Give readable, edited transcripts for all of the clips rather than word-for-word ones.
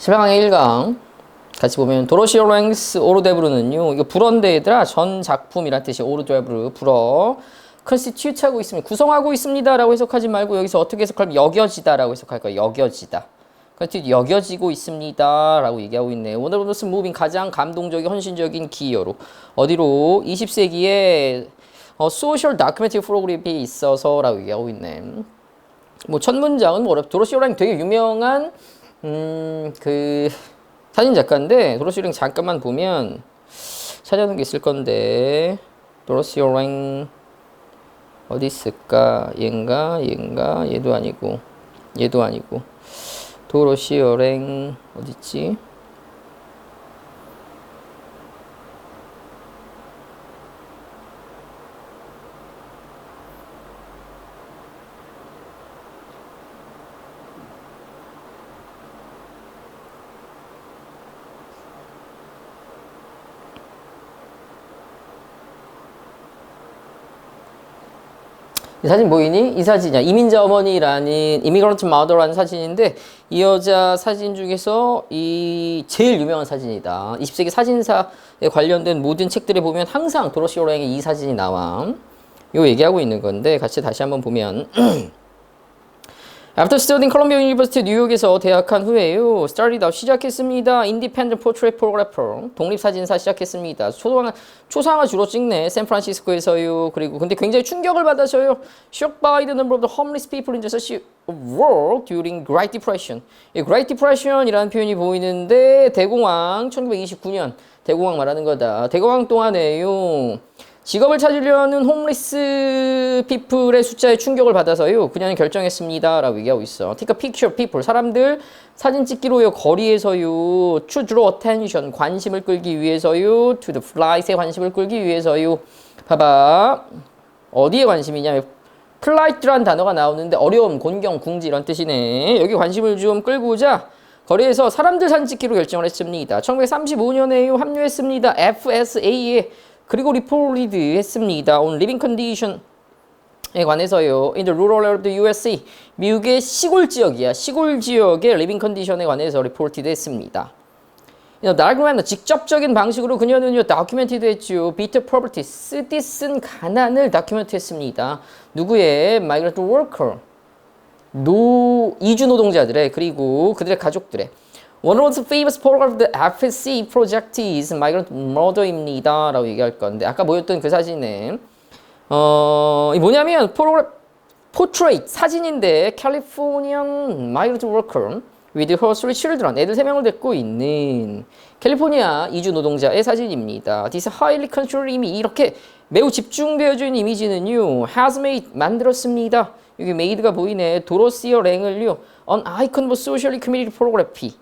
18강의 1강 같이 보면 도로시 랭스 오르데브르는요, 이거 불어인데 얘들아 전 작품이란 뜻이 오르데브르 불어 constitute 하고 있습니다. 구성하고 있습니다 라고 해석하지 말고 여기서 어떻게 해석하면 여겨지다 라고 해석할 거예요. 여겨지다. constitute 여겨지고 있습니다 라고 얘기하고 있네요. 원더블러스 무빙 가장 감동적인 헌신적인 기여로 어디로 20세기에 소셜 다큐멘터리 프로그램이 있어서 라고 얘기하고 있네. 뭐 첫 문장은 뭐 도로시 랭 되게 유명한 그 사진 작가인데 도로시 랭 잠깐만 보면 찾아놓은 게 있을 건데 도로시 랭 어디 있을까? 얘인가? 얘도 아니고 도로시 랭 어디 있지? 이 사진 보이니? 이 사진이야. 이민자 어머니라는 이미그런트 마더라는 사진인데 이 여자 사진 중에서 이 제일 유명한 사진이다. 20세기 사진사에 관련된 모든 책들에 보면 항상 도로시 랭의 이 사진이 나와. 요 얘기하고 있는 건데 같이 다시 한번 보면 After studying Columbia University 뉴욕에서 대학한 후에요. Started out 시작했습니다. Independent Portrait Photographer 독립사진사 시작했습니다. 초상화 주로 찍네. 샌프란시스코에서요. 그리고 근데 굉장히 충격을 받아서요. Shocked by the number of the homeless people in the world during Great Depression. 이 Great Depression이라는 표현이 보이는데 대공황 1929년 대공황 말하는 거다. 대공황 동안에요. 직업을 찾으려는 홈리스 피플의 숫자에 충격을 받아서요. 그냥 결정했습니다. 라고 얘기하고 있어. Take a picture people. 사람들 사진 찍기로요. 거리에서요. To draw attention. 관심을 끌기 위해서요. To the flight에 관심을 끌기 위해서요. 봐봐. 어디에 관심이냐. polite란 단어가 나오는데 어려움, 곤경, 궁지 이런 뜻이네. 여기 관심을 좀 끌고자 거리에서 사람들 사진 찍기로 결정을 했습니다. 1935년에요. 합류했습니다. FSA에 그리고 리포리드 했습니다. on living condition에 관해서요. in the rural area of the USA 미국의 시골 지역이야. 시골 지역의 living condition에 관해서 리포티드 했습니다. 다르그맨 직접적인 방식으로 그녀는요 다큐멘티드 했죠. bitter poverty 쓰디쓴 가난을 다큐멘트 했습니다. 누구의 migrant worker 이주 노동자들의 그리고 그들의 가족들의 One of the famous photograph of the FSC project is migrant murder입니다. 라고 얘기할 건데, 아까 보였던 그 사진은, 이 뭐냐면, portrait, 사진인데, Californian migrant worker with her three children, 애들 3명을 데리고 있는 캘리포니아 이주 노동자의 사진입니다. This highly controlled image, 이렇게 매우 집중되어져 있는 이미지는요, has made, 만들었습니다. 여기 made가 보이네. 도로시어 랭을요, an icon of socially committed photography.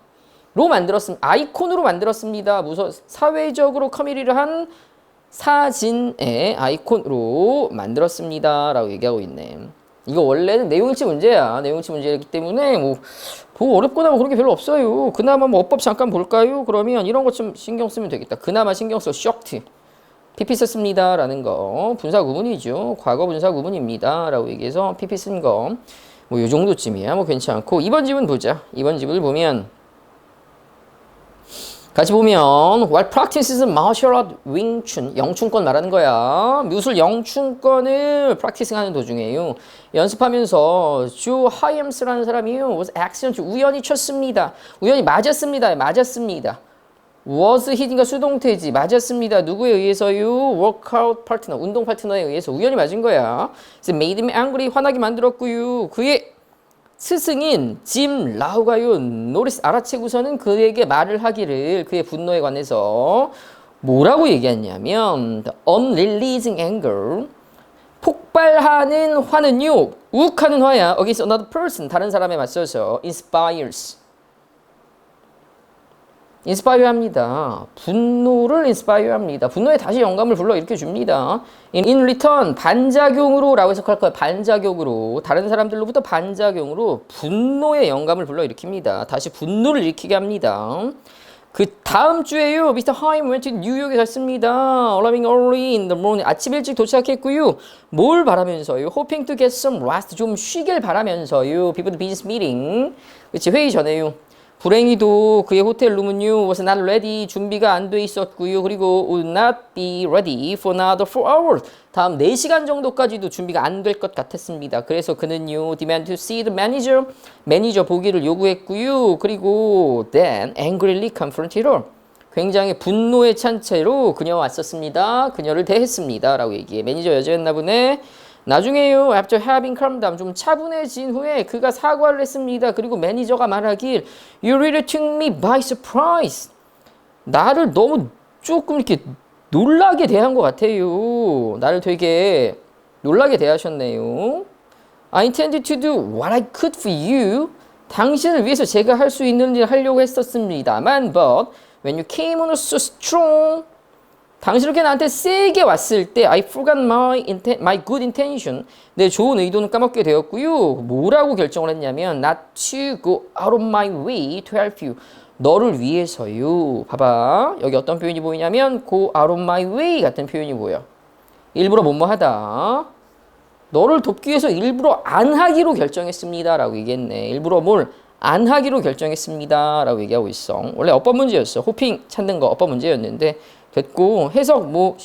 로 만들었습니다. 아이콘으로 만들었습니다. 사회적으로 커미리를 한 사진의 아이콘으로 만들었습니다. 라고 얘기하고 있네. 이거 원래는 내용일치 문제야. 내용일치 문제이기 때문에 뭐 어렵거나 뭐 그런 게 별로 없어요. 그나마 뭐 어법 잠깐 볼까요? 그러면 이런 것 좀 신경 쓰면 되겠다. 그나마 신경 써. shocked. PP 썼습니다. 라는 거. 분사 구문이죠. 과거 분사 구문입니다. 라고 얘기해서 PP 쓴 거. 뭐 요 정도쯤이야. 뭐 괜찮고. 2번 집은 보자. 2번 집을 보면 같이 보면 What practices martial art Wing Chun 영춘권 말하는 거야. 무술 영춘권을 practicing하는 도중에요. 연습하면서 조 하이엠스라는 사람이요. was accident 우연히 쳤습니다. 우연히 맞았습니다. was hit인가 수동태지. 맞았습니다. 누구에 의해서요? workout partner 운동 파트너에 의해서 우연히 맞은 거야. 그래서 made him angry 화나게 만들었고요. 그의 스승인 짐 라우가요 노리스 알아채고서는 그에게 말을 하기를 그의 분노에 관해서 뭐라고 얘기했냐면 the unreleasing anger 폭발하는 화는요 욱하는 화야 against another person 다른 사람에 맞서서 inspire 합니다. 분노를 inspire 합니다. 분노에 다시 영감을 불러일으켜 줍니다. in return 반작용으로 라고 해석할 거예요. 반작용으로 다른 사람들로부터 반작용으로 분노의 영감을 불러일으킵니다. 다시 분노를 일으키게 합니다. 그 다음 주에요. 미스터 하임 went to 뉴욕에 갔습니다. Arriving early in the morning. 아침 일찍 도착했고요. 뭘 바라면서요? Hoping to get some rest. 좀 쉬길 바라면서요. Before the business meeting. 그치 회의 전에요. 불행히도 그의 호텔 룸은요 was not ready 준비가 안 돼 있었고요. 그리고 would not be ready for another 4 hours 다음 4시간 정도까지도 준비가 안 될 것 같았습니다. 그래서 그는요 demand to see the manager 매니저 보기를 요구했고요. 그리고 then angrily confronted her 굉장히 분노에 찬 채로 그녀와 왔었습니다. 그녀를 대했습니다. 라고 얘기해. 매니저 여자였나 보네. 나중에요. After having calmed down 좀 차분해진 후에 그가 사과를 했습니다. 그리고 매니저가 말하길 You really took me by surprise. 나를 너무 조금 이렇게 놀라게 대한 것 같아요. 나를 되게 놀라게 대하셨네요. I intended to do what I could for you. 당신을 위해서 제가 할 수 있는 일을 하려고 했었습니다만 but when you came on so strong 당신 이렇게 나한테 세게 왔을 때 I forgot my good intention 내 좋은 의도는 까먹게 되었고요. 뭐라고 결정을 했냐면 not to go out of my way to help you 너를 위해서요. 봐봐 여기 어떤 표현이 보이냐면 go out of my way 같은 표현이 보여. 일부러 뭐뭐하다 너를 돕기 위해서 일부러 안 하기로 결정했습니다 라고 얘기했네. 일부러 뭘 안 하기로 결정했습니다 라고 얘기하고 있어. 원래 어법 문제였어. 호핑 찾는 거 어법 문제였는데 됐고 해석 뭐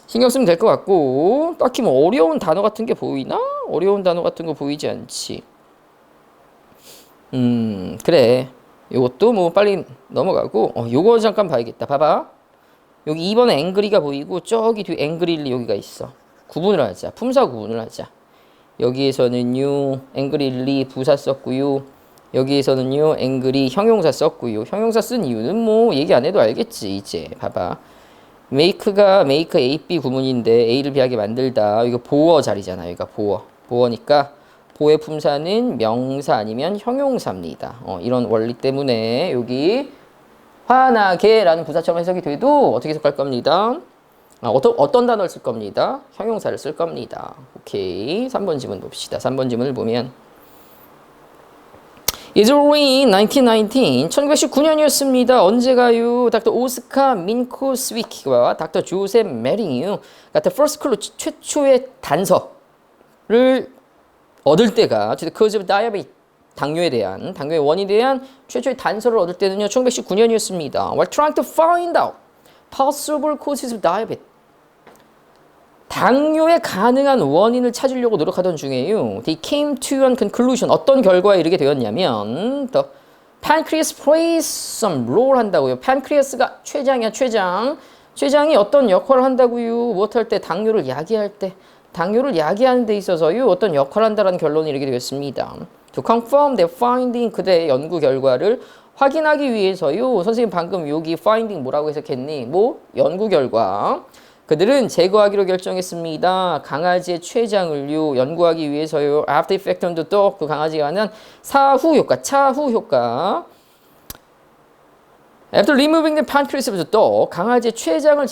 신경 쓰면 될 것 같고 딱히 뭐 어려운 단어 같은 게 보이나? 어려운 단어 같은 거 보이지 않지. 그래 요것도 뭐 빨리 넘어가고 요거 잠깐 봐야겠다. 봐봐 여기 2번에 앵그리가 보이고 저기 뒤에 앵그릴리 여기가 있어. 구분을 하자. 품사 구분을 하자. 여기에서는요 앵그릴리 부사 썼고요. 여기에서는요 앵글이 형용사 썼고요. 형용사 쓴 이유는 뭐 얘기 안 해도 알겠지. 이제 봐봐 make가 make A, B 구문인데 A를 B하게 만들다. 이거 보어 자리잖아. 여기가 보어니까 보의 품사는 명사 아니면 형용사입니다. 이런 원리 때문에 여기 화나게 라는 부사처럼 해석이 돼도 어떻게 해석할 겁니다. 어떤 단어를 쓸 겁니다. 형용사를 쓸 겁니다. 오케이 3번 지문 봅시다. 3번 지문을 보면 It's already 1919, 1919년이었습니다. 언제가요? 닥터 오스카 민코스위키와 닥터 조셉 메링이요. 같은 first clue, 최초의 단서를 얻을 때가 to the cause of diabetes, 당뇨의 원인에 대한 최초의 단서를 얻을 때는요. 1919년이었습니다. While trying to find out possible causes of diabetes, 당뇨의 가능한 원인을 찾으려고 노력하던 중에요. They came to a conclusion. 어떤 결과에 이르게 되었냐면 the pancreas plays some role 한다고요. pancreas가 췌장이야, 췌장. 췌장이 어떤 역할을 한다고요. 무엇할 때? 당뇨를 야기할 때. 당뇨를 야기하는 데 있어서요. 어떤 역할을 한다라는 결론이 이르게 되었습니다. To confirm their finding, 그들의 연구 결과를 확인하기 위해서요. 선생님 방금 여기 finding 뭐라고 해석했니? 뭐? 연구 결과. 그들은 제거하기로 결정했습니다. 강아지의 췌장을요 연구하기 위해서요. After effect on the dog, 그 강아지가 하는 사후 효과, 차후 효과. After removing the pancreas of the dog, 강아지의 췌장을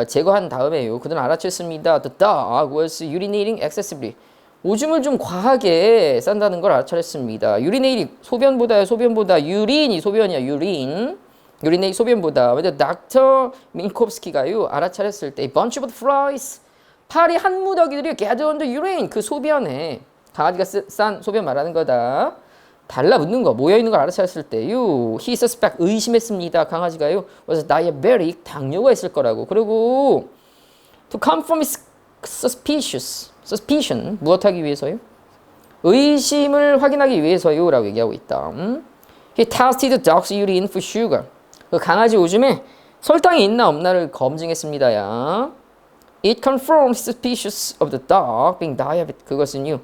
제거한 다음에요. 그들은 알아챘습니다. The dog was urinating excessively. 오줌을 좀 과하게 싼다는 걸 알아차렸습니다. urinating 소변보다 유린이 소변이야. 유리네이 소변보다. 근데 닥터 민콥스키가요 알아차렸을 때 bunch of flies 파리 한 무더기들이 gather on the urine 그 소변에 강아지가 싼 소변 말하는 거다. 달라붙는 거 모여있는 걸 알아차렸을 때요 he suspect 의심했습니다. 강아지가요 was diabetic 당뇨가 있을 거라고. 그리고 to confirm his suspicion 무엇하기 위해서요? 의심을 확인하기 위해서요 라고 얘기하고 있다. He tested the dog's urine for sugar. 그 강아지 오줌에 설탕이 있나 없나를 검증했습니다야. It confirmed suspicious of the dog being diabetic. 그것은요.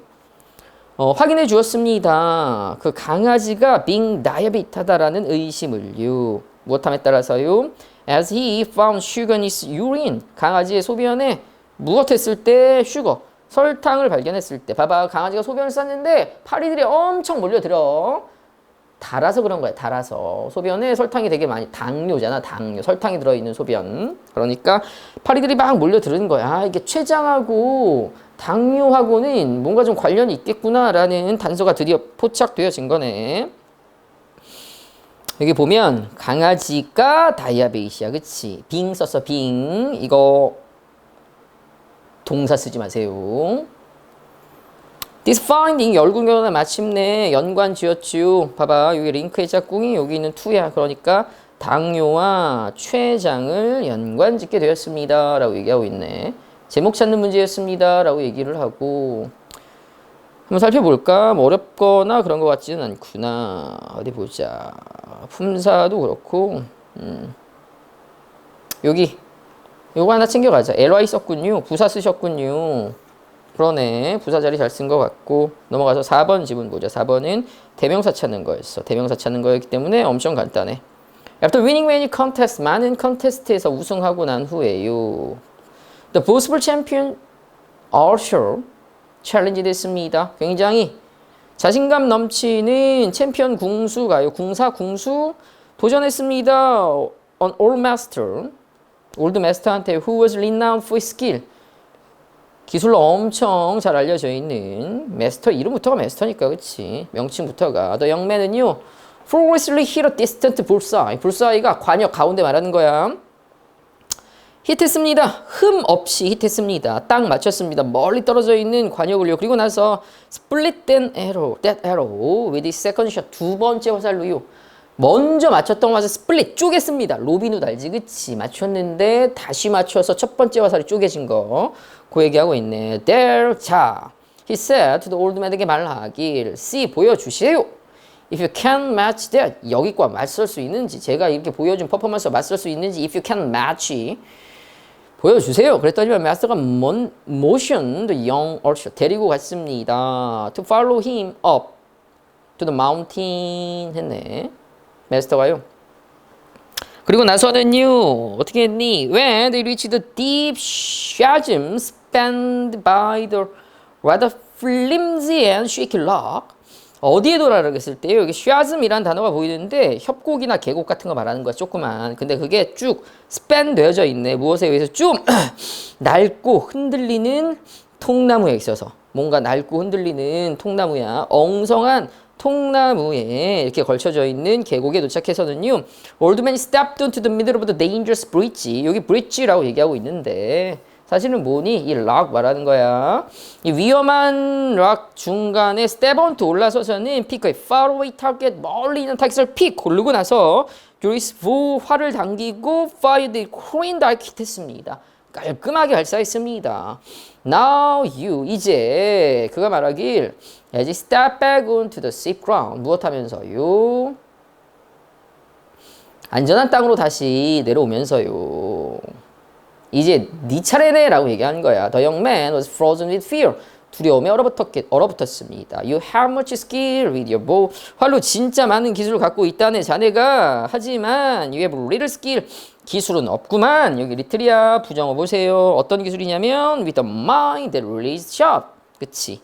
확인해 주었습니다. 그 강아지가 being diabet하다라는 의심을요. 무엇함에 따라서요. As he found sugar in his urine. 강아지의 소변에 무엇했을 때 슈거, 설탕을 발견했을 때. 봐봐 강아지가 소변을 쌌는데 파리들이 엄청 몰려들어. 달아서 그런 거야. 달아서 소변에 설탕이 되게 많이 당뇨잖아. 당뇨 설탕이 들어있는 소변. 그러니까 파리들이 막 몰려드는 거야. 이게 췌장하고 당뇨하고는 뭔가 좀 관련이 있겠구나라는 단서가 드디어 포착되어진 거네. 여기 보면 강아지가 다이아베이시야. 그치? 빙 썼어. 빙. 이거 동사 쓰지 마세요. This finding 결국에는 마침내 연관 지었지요. 봐봐 여기 링크의 짝꿍이 여기 있는 to야. 그러니까 당뇨와 췌장을 연관 짓게 되었습니다. 라고 얘기하고 있네. 제목 찾는 문제였습니다. 라고 얘기를 하고 한번 살펴볼까? 뭐 어렵거나 그런 것 같지는 않구나. 어디 보자. 품사도 그렇고 여기 요거 하나 챙겨가자. ly 썼군요. 부사 쓰셨군요. 그러네. 부사 자리 잘 쓴 것 같고 넘어가서 4번 지문 보자. 4번은 대명사 찾는 거였어. 대명사 찾는 거였기 때문에 엄청 간단해. After winning many contests, 많은 컨테스트에서 우승하고 난 후에요. The possible champion Archer 챌린지 됐습니다. 굉장히 자신감 넘치는 챔피언 궁수가요. 궁수 도전했습니다. On old master, 올드 마스터한테 who was renowned for his skill. 기술로 엄청 잘 알려져 있는 마스터 이름부터가 마스터니까 그치 명칭부터가 the young man은요 flawlessly hit a distant bullseye. bullseye가 관역 가운데 말하는 거야. 히트했습니다. 흠 없이 히트했습니다. 딱 맞췄습니다. 멀리 떨어져 있는 관역을요. 그리고 나서 split that arrow with his second shot. 두 번째 화살로요. 먼저 맞췄던 화살 스플릿 쪼갰습니다. 로빈 훗 알지 그치? 맞췄는데 다시 맞춰서 첫 번째 화살이 쪼개진 거. 그 얘기하고 있네. There, 자, he said to the old man에게 말하길. See, 보여주세요. If you can match that. 여기과 맞설 수 있는지. 제가 이렇게 보여준 퍼포먼스와 맞설 수 있는지. If you can match. 보여주세요. 그랬더니 마스터가 motion the young archer 데리고 갔습니다. To follow him up to the mountain 했네. 마스터가요. 그리고 나서는요. 어떻게 했니? When they reached the deep chasm spanned by the rather flimsy and shaky rock. 어디에 도달했을 때요. 여기 chasm이라는 단어가 보이는데 협곡이나 계곡 같은 거 말하는 거야. 조그만. 근데 그게 쭉 span 되어져 있네. 무엇에 의해서 쭉 낡고 흔들리는 통나무에 있어서. 뭔가 낡고 흔들리는 통나무야. 엉성한 통나무에 이렇게 걸쳐져 있는 계곡에 도착해서는요. Old man stepped into the middle of the dangerous bridge. 여기 bridge라고 얘기하고 있는데 사실은 뭐니? 이 락 말하는 거야. 이 위험한 락 중간에 step onto 올라서서는 pick a far away target 멀리 있는 타겟을 픽 고르고 나서 graceful 활을 당기고 fired the crane dark hit했습니다. 깔끔하게 발사했습니다. Now you 이제 그가 말하길 as you step back onto the safe ground 무엇하면서요? 안전한 땅으로 다시 내려오면서요. 이제 네 차례네 라고 얘기하는 거야. The young man was frozen with fear. 두려움에 얼어붙었습니다. You have much skill with your bow. 활로 진짜 많은 기술을 갖고 있다네 자네가. 하지만 you have little skill. 기술은 없구만. 여기 리틀이야. 부정어 보세요. 어떤 기술이냐면 with the mind that release shot. 그치?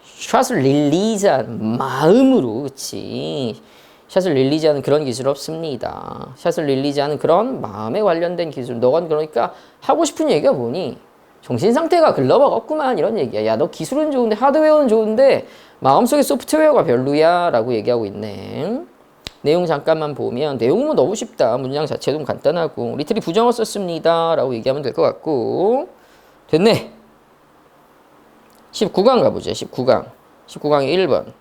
샷을 릴리즈한 마음으로. 그치? 샷을 릴리즈하는 그런 기술 없습니다. 샷을 릴리즈하는 그런 마음에 관련된 기술. 너가 그러니까 하고 싶은 얘기가 뭐니? 정신 상태가 글러버가 없구만 이런 얘기야. 야, 너 기술은 좋은데 하드웨어는 좋은데 마음속에 소프트웨어가 별로야 라고 얘기하고 있네. 내용 잠깐만 보면 내용은 너무 쉽다. 문장 자체도 간단하고 리틀이 부정어 썼습니다 라고 얘기하면 될 것 같고 됐네. 19강 가보자. 19강의 1번.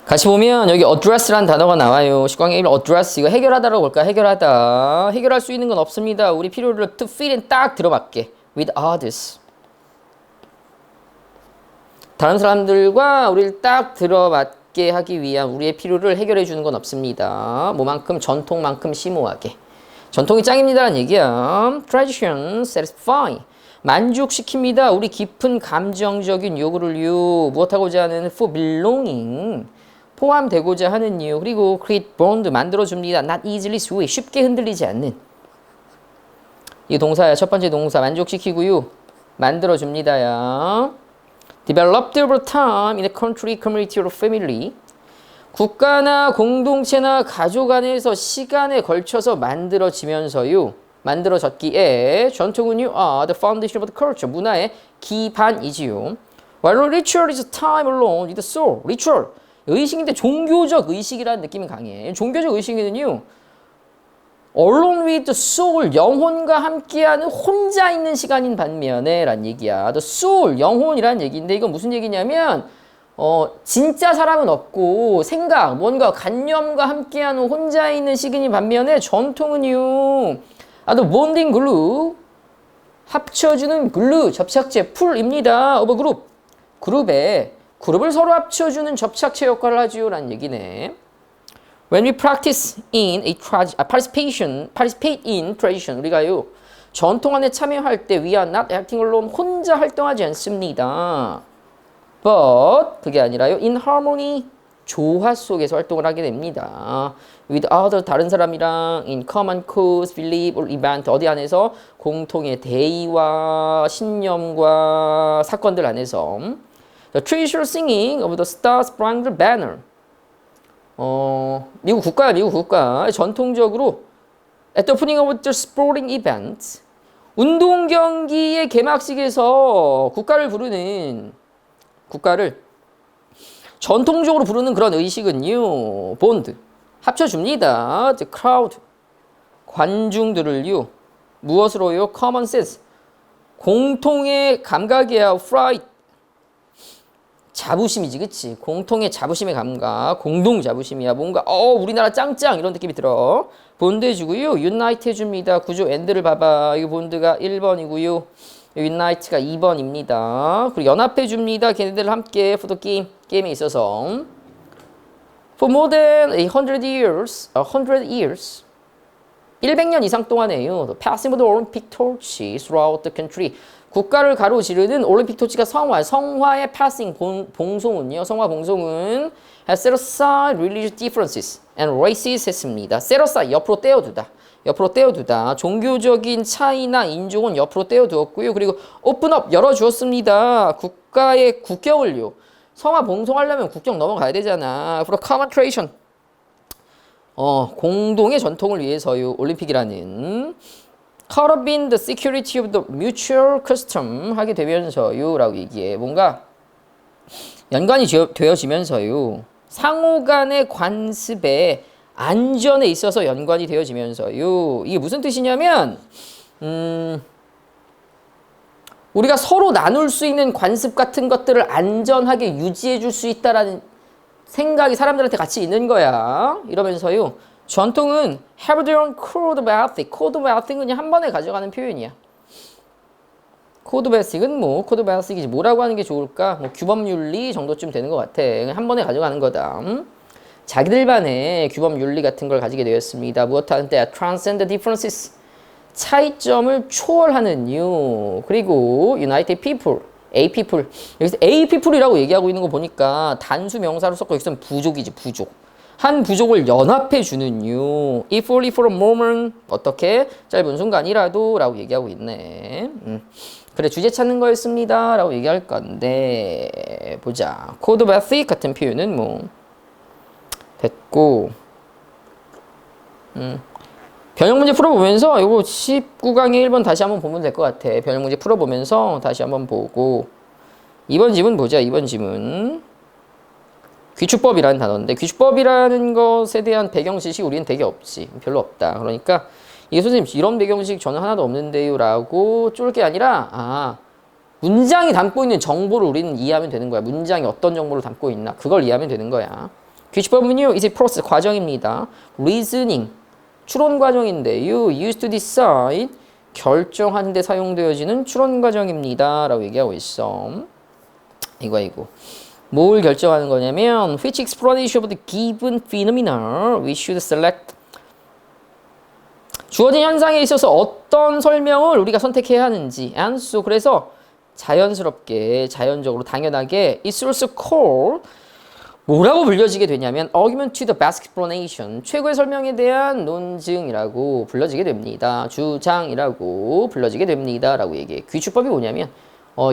같이 보면 여기 address라는 단어가 나와요. 19강의 1 address 이거 해결하다라고 볼까? 해결하다. 해결할 수 있는 건 없습니다. 우리 필요를 to fit in 딱 들어맞게 with others. 다른 사람들과 우리를 딱 들어맞게 하기 위한 우리의 필요를 해결해 주는 건 없습니다. 뭐만큼 전통만큼 심오하게. 전통이 짱입니다라는 얘기야. Tradition satisfy. 만족시킵니다. 우리 깊은 감정적인 요구를요. 무엇하고자 하는 for belonging. 포함되고자 하는 이유. 그리고 create bond 만들어줍니다. Not easily sway. 쉽게 흔들리지 않는. 이 동사야. 첫 번째 동사 만족시키고요. 만들어줍니다야. Developed over time in a country, community, or family. 국가나 공동체나 가족 안에서 시간에 걸쳐서 만들어지면서요. 만들어졌기에 전통은요. The foundation of the culture. 문화의 기반이지요. While ritual is time alone with the soul. ritual. 의식인데 종교적 의식이라는 느낌이 강해. 종교적 의식에는요. Alone with the soul, 영혼과 함께하는 혼자 있는 시간인 반면에 란 얘기야. The soul, 영혼이라는 얘기인데 이건 무슨 얘기냐면 진짜 사람은 없고 생각, 뭔가 관념과 함께하는 혼자 있는 시간인 반면에 전통은요. the bonding glue, 합쳐주는 글루, 접착제, 풀입니다. of a group, 그룹을 서로 합쳐주는 접착제 역할을 하지요 라는 얘기네. When we participate in tradition, 우리가요 전통 안에 참여할 때 we are not acting alone, 혼자 활동하지 않습니다. But 그게 아니라요 in harmony, 조화 속에서 활동을 하게 됩니다. With other, 다른 사람이랑 in common cause, belief or event, 어디 안에서 공통의 대의와 신념과 사건들 안에서 The traditional singing of the Star-Spangled Banner, 미국 국가 전통적으로 at the opening of the sporting event, 운동 경기의 개막식에서 국가를 전통적으로 부르는 그런 의식은요, 본드, 합쳐줍니다. The crowd, 관중들을요, 무엇으로요? common sense, 공통의 감각이야. fright, 자부심이지, 그치? 공통의 자부심의 감각, 공동 자부심이야. 뭔가 우리나라 짱짱 이런 느낌이 들어. 본드 해주고요, unite 해줍니다. 구조 end를 봐봐. 이거 본드가 1번이고요. unite가 2번입니다. 그리고 연합해줍니다. 걔네들 함께 for the 게임에 있어서. For more than 100 years, 100년 이상 동안에요. The passing of the Olympic torch throughout the country. 국가를 가로지르는 올림픽 토치가 성화의 passing, 봉송은요. 성화 봉송은 has set aside religious differences and races 했습니다. set aside, 옆으로 떼어두다. 종교적인 차이나 인종은 옆으로 떼어두었고요. 그리고 open up, 열어주었습니다. 국가의 국경을요. 성화 봉송하려면 국경 넘어가야 되잖아. for common tradition, 공동의 전통을 위해서요. 올림픽이라는 curbing the security of the mutual custom 하게 되면서요 라고 얘기해. 뭔가 연관이 되어지면서요. 상호 간의 관습에 안전에 있어서 연관이 되어지면서요. 이게 무슨 뜻이냐면 우리가 서로 나눌 수 있는 관습 같은 것들을 안전하게 유지해 줄 수 있다라는 생각이 사람들한테 같이 있는 거야. 이러면서요. 전통은 have their own code of ethic. code of ethic은 그냥 한 번에 가져가는 표현이야. code of ethic은 code of ethic이지 뭐라고 하는 게 좋을까? 규범윤리 정도쯤 되는 것 같아. 한 번에 가져가는 거다. 자기들만의 규범윤리 같은 걸 가지게 되었습니다. 무엇 하는데? transcend the differences. 차이점을 초월하는 이유. 그리고 united people. A people. 여기서 A people이라고 얘기하고 있는 거 보니까 단수 명사로 썼고 여기서는 부족이지, 부족. 한 부족을 연합해주는 이유. if only for a moment. 어떻게? 짧은 순간이라도 라고 얘기하고 있네. 그래, 주제 찾는 거였습니다 라고 얘기할 건데 보자. code of ethic 같은 표현은 됐고 변형 문제 풀어보면서 이거 19강의 1번 다시 한번 보면 될 것 같아. 변형 문제 풀어보면서 다시 한번 보고 2번 지문 보자. 2번 지문 귀축법이라는 단어인데 귀축법이라는 것에 대한 배경 지식이 우리는 되게 없지. 별로 없다. 그러니까 이게 선생님 이런 배경 지식 저는 하나도 없는데요 라고 쫄 게 아니라 문장이 담고 있는 정보를 우리는 이해하면 되는 거야. 문장이 어떤 정보를 담고 있나 그걸 이해하면 되는 거야. 귀축법은요 is a process, 과정입니다. reasoning, 추론 과정인데 you used to decide, 결정하는 데 사용되어지는 추론 과정입니다 라고 얘기하고 있어. 이거 뭘 결정하는 거냐면 which explanation of the given phenomena we should select. 주어진 현상에 있어서 어떤 설명을 우리가 선택해야 하는지. and so, 그래서 자연스럽게, 자연적으로, 당연하게 it's also called, 뭐라고 불려지게 되냐면 argument to the best explanation, 최고의 설명에 대한 논증이라고 불려지게 됩니다. 주장이라고 불려지게 됩니다 라고 얘기해. 귀축법이 뭐냐면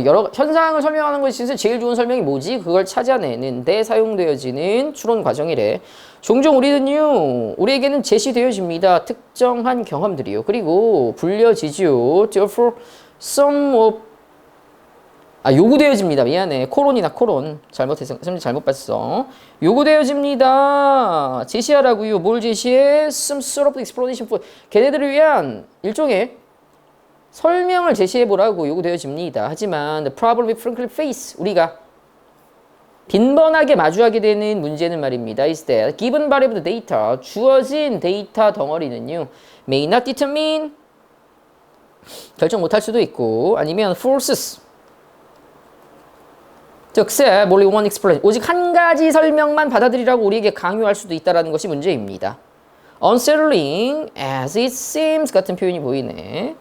여러 현상을 설명하는 것에 있어서 제일 좋은 설명이 뭐지? 그걸 찾아내는데 사용되어지는 추론 과정이래. 종종 우리에게는 제시되어집니다. 특정한 경험들이요. 그리고 불려지죠. Therefore, some of 아, 요구되어집니다. 미안해. 코론이나 코론. 잘못했어. 선생님 잘못 봤어. 요구되어집니다. 제시하라고요. 뭘 제시해? Some sort of explanation for. 걔네들을 위한 일종의 설명을 제시해보라고 요구되어집니다. 하지만 the problem we frequently face. 우리가 빈번하게 마주하게 되는 문제는 말입니다. is that given body of the data. 주어진 데이터 덩어리는요. may not determine. 결정 못할 수도 있고 아니면 forces. 즉, only one explanation. 오직 한 가지 설명만 받아들이라고 우리에게 강요할 수도 있다는 것이 문제입니다. unsettling as it seems 같은 표현이 보이네.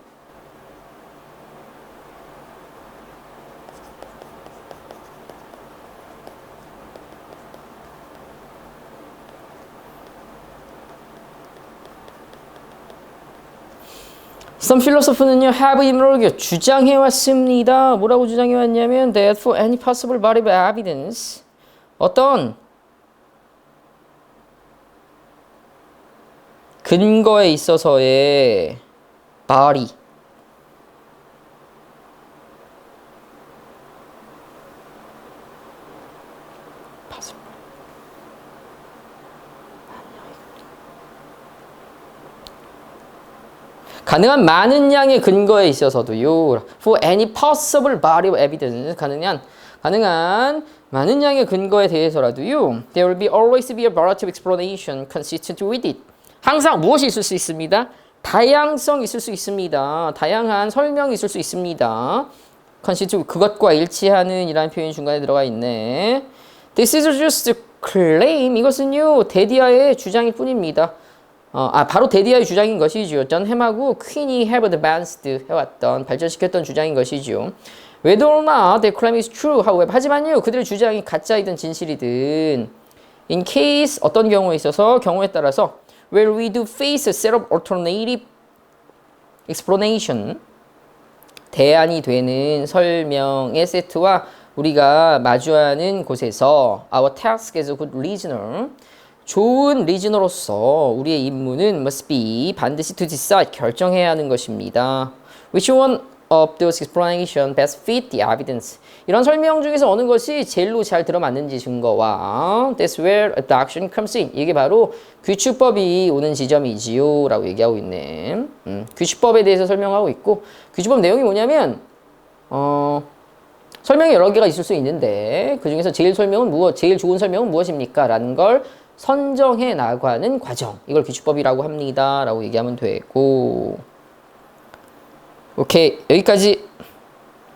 Some philosophers는요, have 이렇게 주장해왔습니다. 뭐라고 주장해왔냐면, that for any possible body of evidence, 어떤 근거에 있어서의 body, 가능한 많은 양의 근거에 있어서도요. For any possible body of evidence. 가능한 많은 양의 근거에 대해서라도요. There will be always be a variety of explanation consistent with it. 항상 무엇이 있을 수 있습니다? 다양성이 있을 수 있습니다. 다양한 설명이 있을 수 있습니다. consistent 그것과 일치하는 이라는 표현이 중간에 들어가 있네. This is just a claim. 이것은요. 데디아의 주장일 뿐입니다. 바로 데디아의 주장인 것이죠. 전 햄하고 퀸이 have advanced 해왔던 발전시켰던 주장인 것이죠. Whether or not the claim is true, however. 하지만요, 그들의 주장이 가짜이든 진실이든 in case 어떤 경우에 있어서 경우에 따라서 where we do face a set of alternative explanation 대안이 되는 설명의 세트와 우리가 마주하는 곳에서 our task as a good listener 좋은 리즈너로서 우리의 임무는 must be 반드시 to decide 결정해야 하는 것입니다. Which one of those explanation best fit the evidence? 이런 설명 중에서 어느 것이 제일로 잘 들어맞는지 증거와 That's where adoption comes in. 이게 바로 규칙법이 오는 지점이지요 라고 얘기하고 있네. 규칙법에 대해서 설명하고 있고 규칙법 내용이 뭐냐면 설명이 여러 개가 있을 수 있는데 그 중에서 제일 좋은 설명은 무엇입니까? 라는 걸 선정해 나가는 과정. 이걸 규칙법이라고 합니다. 라고 얘기하면 되고. 오케이. 여기까지